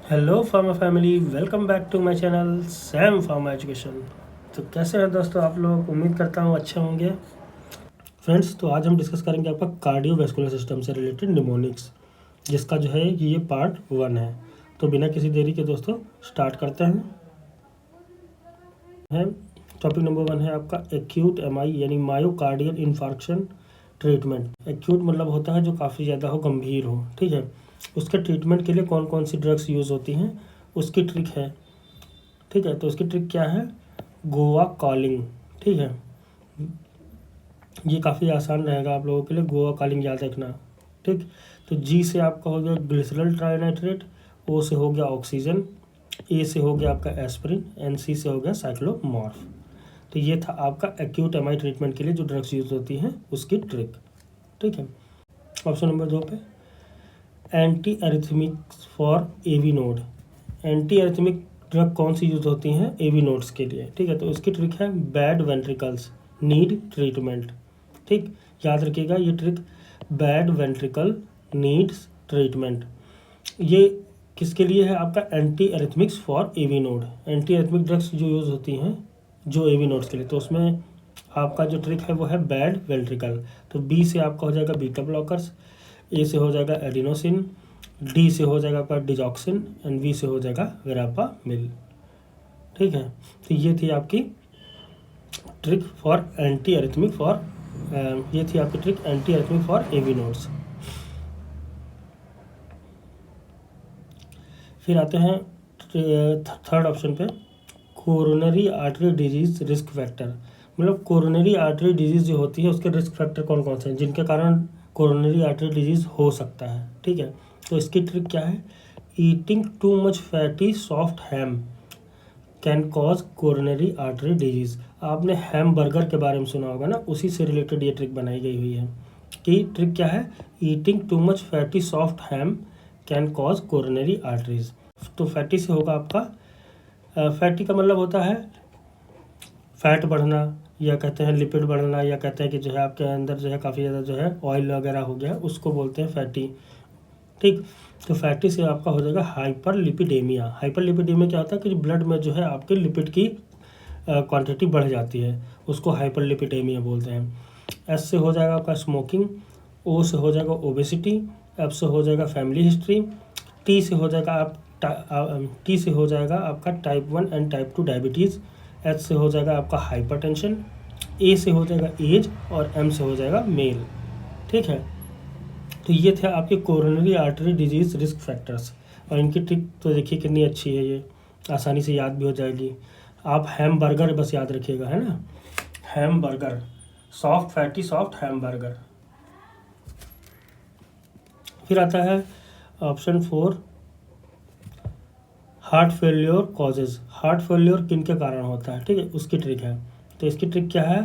Hello pharma family, welcome back to my channel Sam pharma education. तो कैसे हैं दोस्तों आप लोग? उम्मीद करता हूँ अच्छे होंगे। फ्रेंड्स, तो आज हम डिस्कस करेंगे आपका कार्डियोवैस्कुलर सिस्टम से रिलेटेड निमोनिक्स, जिसका जो है ये पार्ट 1 है। तो बिना किसी देरी के दोस्तों स्टार्ट करते हैं। टॉपिक नंबर 1 है आपका एक्यूट एमआई यानी मायोकार्डियल इन्फार्क्शन ट्रीटमेंट। एक्यूट मतलब होता है जो काफ़ी ज़्यादा हो, गंभीर हो, ठीक है। उसके ट्रीटमेंट के लिए कौन कौन सी ड्रग्स यूज़ होती हैं उसकी ट्रिक है, ठीक है। तो उसकी ट्रिक क्या है? गोवा कॉलिंग, ठीक है। ये काफ़ी आसान रहेगा आप लोगों के लिए, गोवा कॉलिंग याद रखना, ठीक। तो जी से आपका हो गया ग्लिसरल ट्राइनाइट्रेट, ओ से हो गया ऑक्सीजन, ए से हो गया आपका एस्पिरिन, एन सी से हो गया साइक्लोमॉर्फ। तो ये था आपका एक्यूट एमआई ट्रीटमेंट के लिए जो ड्रग्स यूज होती हैं उसकी ट्रिक, ठीक है। ऑप्शन नंबर 2 पे anti arrhythmics for AV node. Anti arrhythmic drug कौन सी यूज होती हैं एवी नोड्स के लिए, ठीक है। तो उसकी ट्रिक है बैड वेंट्रिकल्स नीड ट्रीटमेंट, ठीक। याद रखिएगा ये trick, bad ventricle needs treatment. ये किसके लिए है? आपका anti arrhythmics for AV node. Anti arrhythmic drugs जो यूज होती हैं जो एवी नोड्स के लिए, तो उसमें आपका जो ट्रिक है वो है बैड वेंट्रिकल। तो बी से आपका हो जाएगा बीटा ब्लॉकर्स, ए से हो जाएगा एडिनोसिन, डी से हो जाएगा आपका डिजॉक्सिन एंड वी से हो जाएगा वेरापामिल, ठीक है। तो ये थी आपकी trick for anti arrhythmic for ये थी आपकी trick anti arrhythmic for AV nodes. फिर आते हैं थर्ड ऑप्शन पे, coronary artery disease risk factor. मतलब कोरोनरी आर्टरी डिजीज जो होती है उसके रिस्क फैक्टर कौन कौन से हैं जिनके कारण कोरोनरी आर्टरी डिजीज हो सकता है, ठीक है। तो इसकी ट्रिक क्या है? Eating too much fatty soft ham can cause coronary artery disease. आपने हैम बर्गर के बारे में सुना होगा ना, उसी से रिलेटेड ये ट्रिक बनाई गई हुई है कि ट्रिक क्या है? Eating too much fatty soft ham can cause coronary arteries. तो फैटी से होगा आपका, फैटी का मतलब होता है फैट बढ़ना, या कहते हैं लिपिड बढ़ना, या कहते हैं कि जो है आपके अंदर जो है काफ़ी ज़्यादा जो है ऑयल वगैरह हो गया, उसको बोलते हैं फैटी, ठीक। तो फैटी से आपका हो जाएगा हाइपर लिपिडेमिया। हाइपर लिपिडेमिया क्या होता है कि ब्लड में जो है आपके लिपिड की क्वांटिटी बढ़ जाती है, उसको हाइपर लिपिडेमिया बोलते हैं। एस से हो जाएगा आपका स्मोकिंग, ओ से हो जाएगा ओबेसिटी, एफ से हो जाएगा फैमिली हिस्ट्री, टी से हो जाएगा टी से हो जाएगा आपका type 1 and type 2 diabetes, H से हो जाएगा आपका हाइपरटेंशन, ए से हो जाएगा एज और एम से हो जाएगा मेल, ठीक है। तो ये थे आपके coronary artery disease risk factors, और इनकी ट्रिक तो देखिए कितनी अच्छी है, ये आसानी से याद भी हो जाएगी। आप हैम बर्गर बस याद रखिएगा, है ना, हैम बर्गर, सॉफ्ट फैटी सॉफ्ट हैम बर्गर। फिर आता है option 4, heart failure causes. Heart failure किन के कारण होता है, ठीक है, उसकी ट्रिक है। तो इसकी ट्रिक क्या है?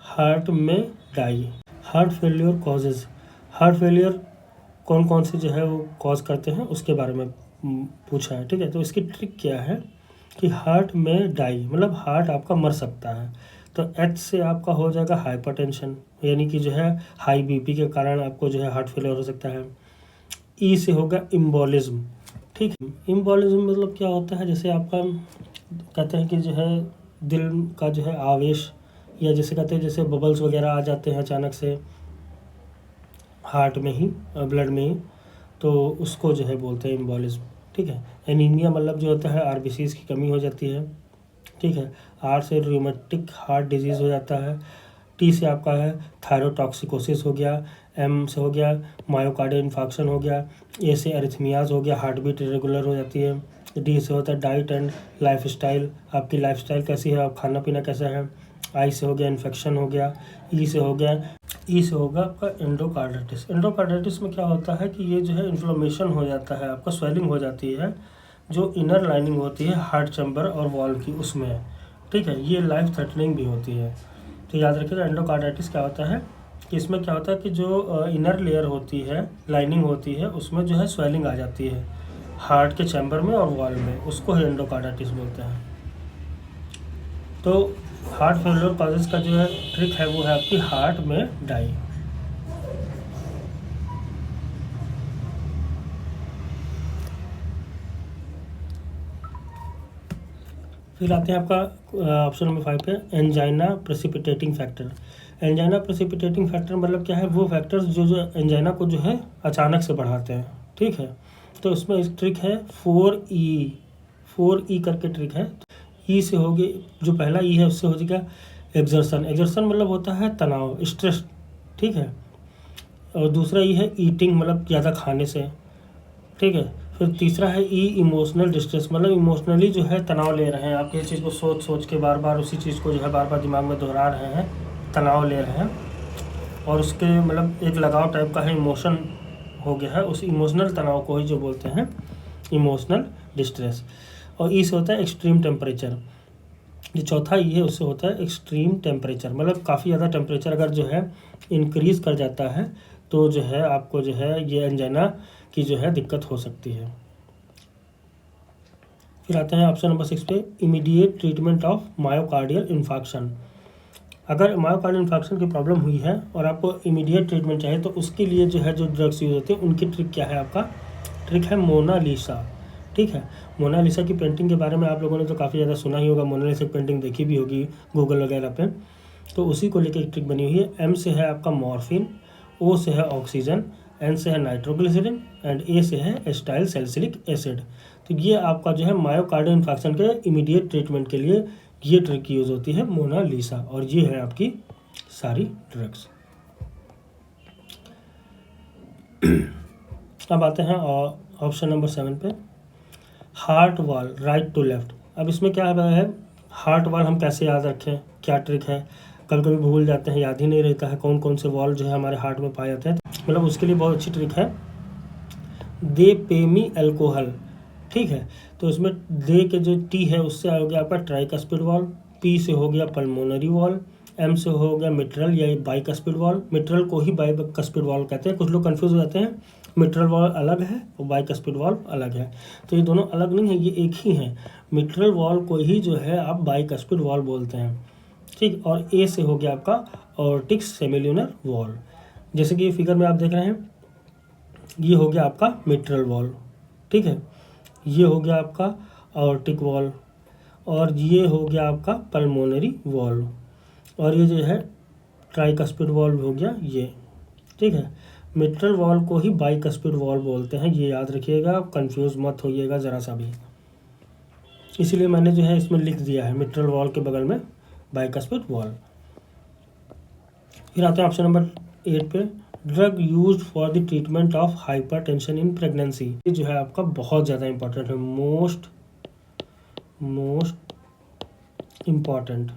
हार्ट में die. Heart failure causes, heart failure कौन कौन से जो है वो कॉज करते हैं उसके बारे में पूछा है, ठीक है। तो इसकी ट्रिक क्या है कि हार्ट में डाई मतलब हार्ट आपका मर सकता है। तो एच से आपका हो जाएगा हाइपरटेंशन, यानी कि जो है हाई बीपी के कारण आपको जो है हार्ट फेलियर हो सकता है। ई से होगा इम्बोलिज्म, ठीक है। इम्बोलिज्म मतलब क्या होता है? जैसे आपका कहते हैं कि जो है दिल का जो है आवेश, या जैसे कहते हैं जैसे बबल्स वगैरह आ जाते हैं अचानक से हार्ट में ही, ब्लड में ही, तो उसको जो है बोलते हैं इम्बोलिज्म, ठीक है। एनीमिया मतलब जो होता है आरबीसीज की कमी हो जाती है, ठीक है। आर से रूमेटिक हार्ट डिजीज़ हो जाता है। टी से आपका है थायरोटॉक्सिकोसिस हो गया। एम से हो गया मायोकार्डियल इन्फार्क्शन हो गया। ए से एरिथमियाज हो गया, हार्ट बीट इरेगुलर हो जाती है। डी से होता है डाइट एंड लाइफस्टाइल, आपकी लाइफस्टाइल कैसी है, आप खाना पीना कैसा है। आई से हो गया इन्फेक्शन हो गया। ई से होगा आपका एंडोकार्डाइटिस। एंडोकार्डाइटिस में क्या होता है कि ये जो है इन्फ्लेमेशन हो जाता है, आपका स्वेलिंग हो जाती है जो इनर लाइनिंग होती है हार्ट चैम्बर और वॉल की, उसमें, ठीक है। ये लाइफ थ्रेटनिंग भी होती है। तो याद रखिएगा एंडोकार्डाइटिस क्या होता है कि इसमें क्या होता है कि जो इनर लेयर होती है, लाइनिंग होती है, उसमें जो है स्वेलिंग आ जाती है हार्ट के चैम्बर में और वॉल में, उसको ही एंडोकार्डाइटिस बोलते हैं। तो हार्ट फेलियर कॉजेज का जो है ट्रिक है वो है आपकी हार्ट में डाई। फिर आते हैं आपका ऑप्शन नंबर 5 पे, angina precipitating factor. Angina precipitating factor मतलब क्या है, वो फैक्टर्स जो एंजाइना को जो है अचानक से बढ़ाते हैं, ठीक है। तो इसमें एक ट्रिक है 4E करके ट्रिक है। ई से होगी, जो पहला ई है उससे हो जाएगा एग्जर्सन। एग्जर्सन मतलब होता है तनाव, स्ट्रेस, ठीक है। और दूसरा ई है ईटिंग, मतलब ज़्यादा खाने से, ठीक है। फिर तीसरा है ई इमोशनल डिस्ट्रेस, मतलब इमोशनली जो है तनाव ले रहे हैं, आप किसी चीज़ को सोच सोच के बार बार उसी चीज़ को जो है बार बार दिमाग में दोहरा रहे हैं, तनाव ले रहे हैं, और उसके मतलब एक लगाव टाइप का है, इमोशन हो गया है, उस इमोशनल तनाव को ही जो बोलते हैं इमोशनल डिस्ट्रेस। और ई से होता है एक्सट्रीम टेम्परेचर। जो चौथा ई है उससे होता है एक्सट्रीम टेम्परेचर, मतलब काफ़ी ज़्यादा टेम्परेचर अगर जो है इंक्रीज़ कर जाता है तो जो है आपको जो है ये एंजाइना की जो है दिक्कत हो सकती है। फिर आते हैं ऑप्शन नंबर 6 पे, immediate treatment of myocardial infarction. अगर मायोकार्डियल इन्फाक्शन की प्रॉब्लम हुई है और आपको इमीडिएट ट्रीटमेंट चाहिए तो उसके लिए जो है जो ड्रग्स यूज़ होती है उनकी ट्रिक क्या है, आपका ट्रिक है मोनालिसा, ठीक है। मोनालिसा की पेंटिंग के बारे में आप लोगों ने तो काफ़ी ज़्यादा सुना ही होगा, मोनालिसा की पेंटिंग देखी भी होगी गूगल वगैरह पे। तो उसी को लेकर एक ट्रिक बनी हुई है। एम से है आपका मॉर्फिन, ओ से है ऑक्सीजन, एन से है नाइट्रोग्लिसरीन एंड ए से है एस्टाइल सैलिसिलिक एसिड। तो ये आपका जो है मायोकार्डियल इन्फेक्शन के इमीडिएट ट्रीटमेंट के लिए ये ट्रिक यूज़ होती है मोनालिसा, और ये है आपकी सारी ड्रग्स। अब आते हैं ऑप्शन नंबर 7 पे, हार्ट वाल राइट टू लेफ्ट। अब इसमें क्या है, हार्ट वाल हम कैसे याद रखें, क्या ट्रिक है, कभी कभी भूल जाते हैं, याद ही नहीं रहता है कौन कौन से वॉल जो है हमारे हार्ट में पाए जाते हैं। मतलब उसके लिए बहुत अच्छी ट्रिक है, दे पेमी एल्कोहल, ठीक है। तो इसमें दे के जो टी है उससे हो गया आपका ट्राइकस्पिड वॉल, पी से हो गया पल्मोनरी वॉल, एम से हो गया मिट्रल या बाइकस्पिड वॉल। मिट्रल को ही बाइकस्पिड वॉल कहते हैं, कुछ लोग कंफ्यूज हो जाते हैं, मिट्रल वॉल अलग है और बाइकस्पिड वॉल अलग है। तो ये दोनों अलग नहीं है, ये एक ही है। मिट्रल वॉल को ही जो है आप बाइकस्पिड वॉल बोलते हैं, ठीक। और ए से हो गया आपका ऑर्टिक सेमिल्यूनर वॉल, जैसे कि फिगर में आप देख रहे हैं, ये हो गया आपका मिट्रल वॉल, ठीक है। ये हो गया आपका ऑर्टिक वॉल, और ये हो गया आपका पल्मोनरी वॉल, और ये जो है ट्राइकस्पिड वॉल हो गया ये, ठीक है। मिट्रल वॉल को ही बाइकस्पिड वॉल बोलते हैं, ये याद रखिएगा, कंफ्यूज मत होइएगा ज़रा सा भी, इसीलिए मैंने जो है इसमें लिख दिया है मिट्रल वॉल के बगल में बाइकस्पिड वॉल। फिर आते हैं ऑप्शन नंबर 8 पे, drug used for the treatment of hypertension in pregnancy. ये जो है आपका बहुत ज़्यादा इंपॉर्टेंट है, मोस्ट इम्पॉर्टेंट,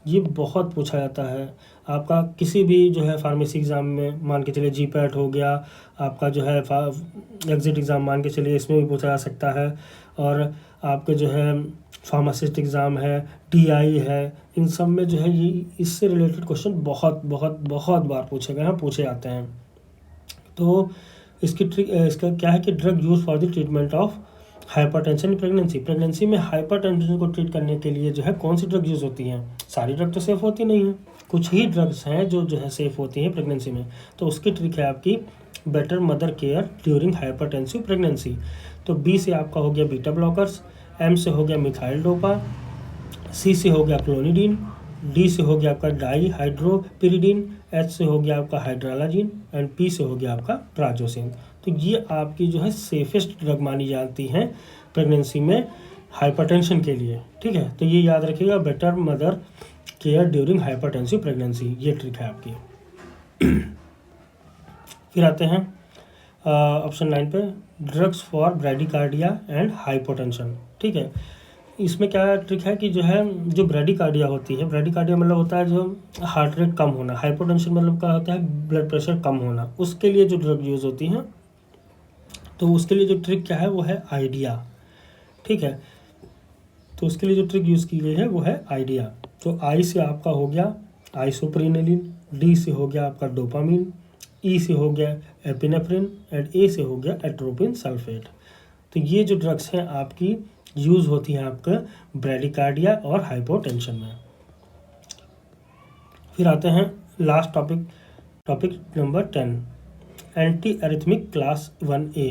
ये बहुत पूछा जाता है आपका किसी भी जो है फार्मेसी एग्ज़ाम में, मान के चलिए जीपैट हो गया आपका, जो है एग्जिट एग्ज़ाम मान के चलिए इसमें भी पूछा जा सकता है, और आपके जो है फार्मासिस्ट एग्ज़ाम है, टीआई है, इन सब में जो है ये इससे रिलेटेड क्वेश्चन बहुत बहुत बहुत बार पूछे गए हैं, पूछे जाते हैं। तो इसकी ट्रिक, इसका क्या है कि drug use for the treatment of hypertension pregnancy. Pregnancy में हाइपरटेंशन को ट्रीट करने के लिए जो है कौन सी ड्रग यूज़ होती हैं, सारी ड्रग तो सेफ़ होती नहीं है, कुछ ही ड्रग्स हैं जो है सेफ़ होती हैं प्रेगनेंसी में। तो उसकी ट्रिक है आपकी better mother care during hypertensive pregnancy. तो बी से आपका हो गया बीटा ब्लॉकर्स, एम से हो गया मिथाइल डोपा, सी से हो गया क्लोनिडीन, डी से हो गया आपका डाई हाइड्रोपिरिडीन, एच से हो गया आपका हाइड्रालाजिन एंड पी से हो गया आपका प्राजोसिन। तो ये आपकी जो है सेफेस्ट ड्रग मानी जाती हैं प्रेगनेंसी में हाइपरटेंशन के लिए, ठीक है। तो ये याद रखिएगा, better mother care during hypertensive pregnancy, ये ट्रिक है आपकी। फिर आते हैं ऑप्शन 9 पे, drugs for bradycardia and hypotension, ठीक है। इसमें क्या ट्रिक है कि जो है जो ब्रैडिकार्डिया होती है, ब्रैडिकार्डिया मतलब होता है जो हार्ट रेट कम होना, हाइपोटेंशन मतलब क्या होता है ब्लड प्रेशर कम होना, उसके लिए जो ड्रग यूज़ होती हैं। तो उसके लिए जो ट्रिक क्या है वो है आइडिया, ठीक है। तो उसके लिए जो ट्रिक यूज़ की गई है वो है आइडिया। तो आई से आपका हो गया आइसोप्रिनेलिन, डी से हो गया आपका डोपामिन, ई से हो गया एपिनेफ्रिन एंड ए से हो गया एट्रोपिन सल्फेट। तो ये जो ड्रग्स हैं आपकी यूज़ होती हैं आपका ब्रैडिकार्डिया और हाइपोटेंशन में। फिर आते हैं last topic number 10, anti arrhythmic class 1A,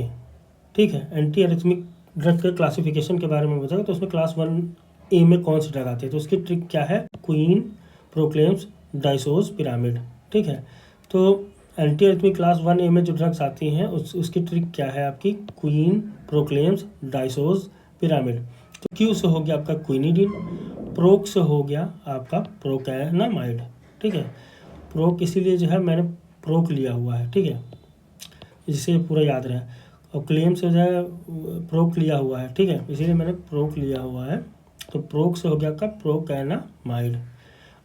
ठीक है। एंटी एरिथमिक ड्रग के क्लासिफिकेशन के बारे में बताया, तो उसमें क्लास 1A में कौन सी ड्रग आती है, तो उसकी ट्रिक क्या है, क्वीन, प्रोक्लेम्स, डाइसोज, पिरामिड। ठीक है, तो एंटी अरिथमिक क्लास 1A में जो ड्रग्स आती हैं उसकी ट्रिक क्या है आपकी, क्वीन, प्रोक्लेम्स, डाइसोज, पिरामिड। तो क्यू से हो गया आपका क्विनिडिन, प्रोक से हो गया आपका प्रोकैनामाइड। ठीक है, प्रोक इसीलिए जो है मैंने प्रोक लिया हुआ है, ठीक है, जिससे पूरा याद रहे, और क्लेम से जो है प्रोक लिया हुआ है, ठीक है, इसीलिए मैंने प्रोक लिया हुआ है। तो प्रोक से हो गया आपका प्रोकैनामाइड,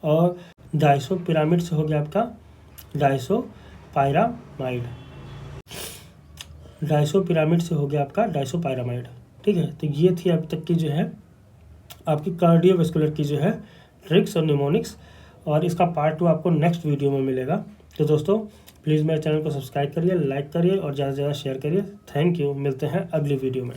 और डाइसो पिरामिड से हो गया आपका डाइसोपायरामाइड, डाइसो पिरामिड से हो गया आपका डाइसोपायरामाइड। ठीक है, तो ये थी अब तक की जो है आपकी कार्डियोवैस्कुलर की जो है ट्रिक्स और निमोनिक्स, और इसका पार्ट 2 आपको नेक्स्ट वीडियो में मिलेगा। तो दोस्तों प्लीज़ मेरे चैनल को सब्सक्राइब करिए, लाइक करिए और ज़्यादा से ज़्यादा शेयर करिए। थैंक यू, मिलते हैं अगली वीडियो में।